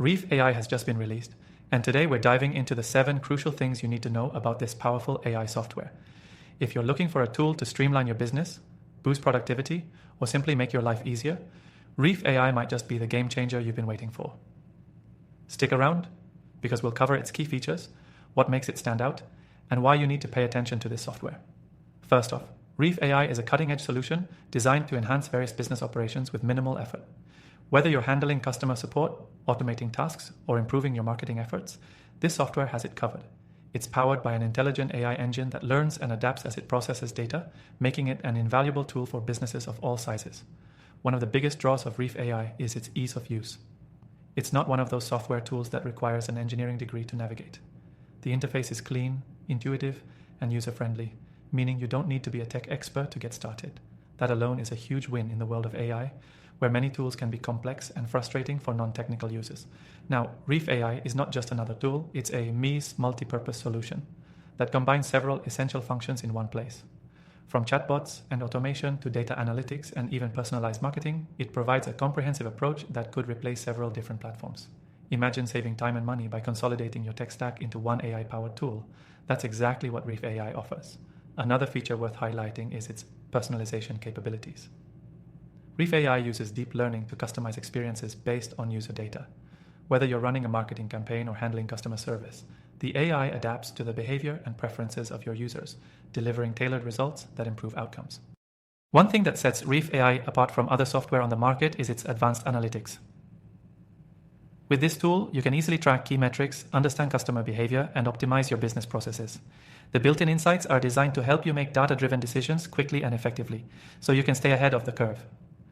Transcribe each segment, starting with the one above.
Reef AI has just been released, and today we're diving into the 7 crucial things you need to know about this powerful AI software. If you're looking for a tool to streamline your business, boost productivity, or simply make your life easier, Reef AI might just be the game changer you've been waiting for. Stick around, because we'll cover its key features, what makes it stand out, and why you need to pay attention to this software. First off, Reef AI is a cutting-edge solution designed to enhance various business operations with minimal effort. Whether you're handling customer support, automating tasks, or improving your marketing efforts, this software has it covered. It's powered by an intelligent AI engine that learns and adapts as it processes data, making it an invaluable tool for businesses of all sizes. One of the biggest draws of Reef AI is its ease of use. It's not one of those software tools that requires an engineering degree to navigate. The interface is clean, intuitive, and user-friendly, meaning you don't need to be a tech expert to get started. That alone is a huge win in the world of AI, where many tools can be complex and frustrating for non-technical users. Now, Reef AI is not just another tool, it's a MEAS multi-purpose solution that combines several essential functions in one place. From chatbots and automation to data analytics and even personalized marketing, it provides a comprehensive approach that could replace several different platforms. Imagine saving time and money by consolidating your tech stack into one AI-powered tool. That's exactly what Reef AI offers. Another feature worth highlighting is its personalization capabilities. Reef AI uses deep learning to customize experiences based on user data. Whether you're running a marketing campaign or handling customer service, the AI adapts to the behavior and preferences of your users, delivering tailored results that improve outcomes. One thing that sets Reef AI apart from other software on the market is its advanced analytics. With this tool, you can easily track key metrics, understand customer behavior, and optimize your business processes. The built-in insights are designed to help you make data-driven decisions quickly and effectively, so you can stay ahead of the curve.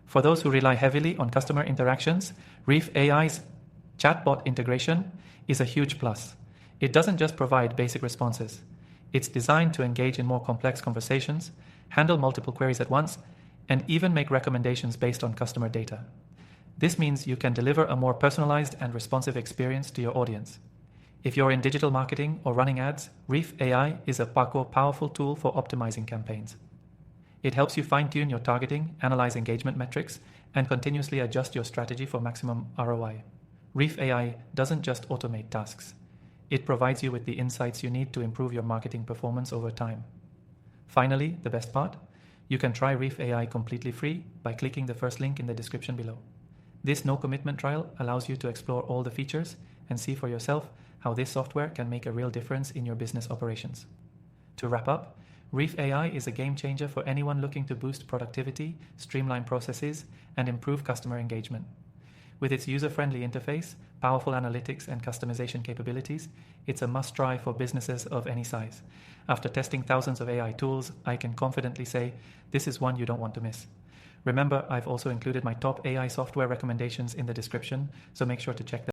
For those who rely heavily on customer interactions, Reef AI's chatbot integration is a huge plus. It doesn't just provide basic responses. It's designed to engage in more complex conversations, handle multiple queries at once, and even make recommendations based on customer data. This means you can deliver a more personalized and responsive experience to your audience. If you're in digital marketing or running ads, Reef AI is a powerful tool for optimizing campaigns. It helps you fine-tune your targeting, analyze engagement metrics, and continuously adjust your strategy for maximum ROI. Reef AI doesn't just automate tasks. It provides you with the insights you need to improve your marketing performance over time. Finally, the best part, you can try Reef AI completely free by clicking the first link in the description below. This no-commitment trial allows you to explore all the features and see for yourself how this software can make a real difference in your business operations. To wrap up, Reef AI is a game changer for anyone looking to boost productivity, streamline processes, and improve customer engagement. With its user-friendly interface, powerful analytics, and customization capabilities, it's a must-try for businesses of any size. After testing thousands of AI tools, I can confidently say this is one you don't want to miss. Remember, I've also included my top AI software recommendations in the description, so make sure to check them.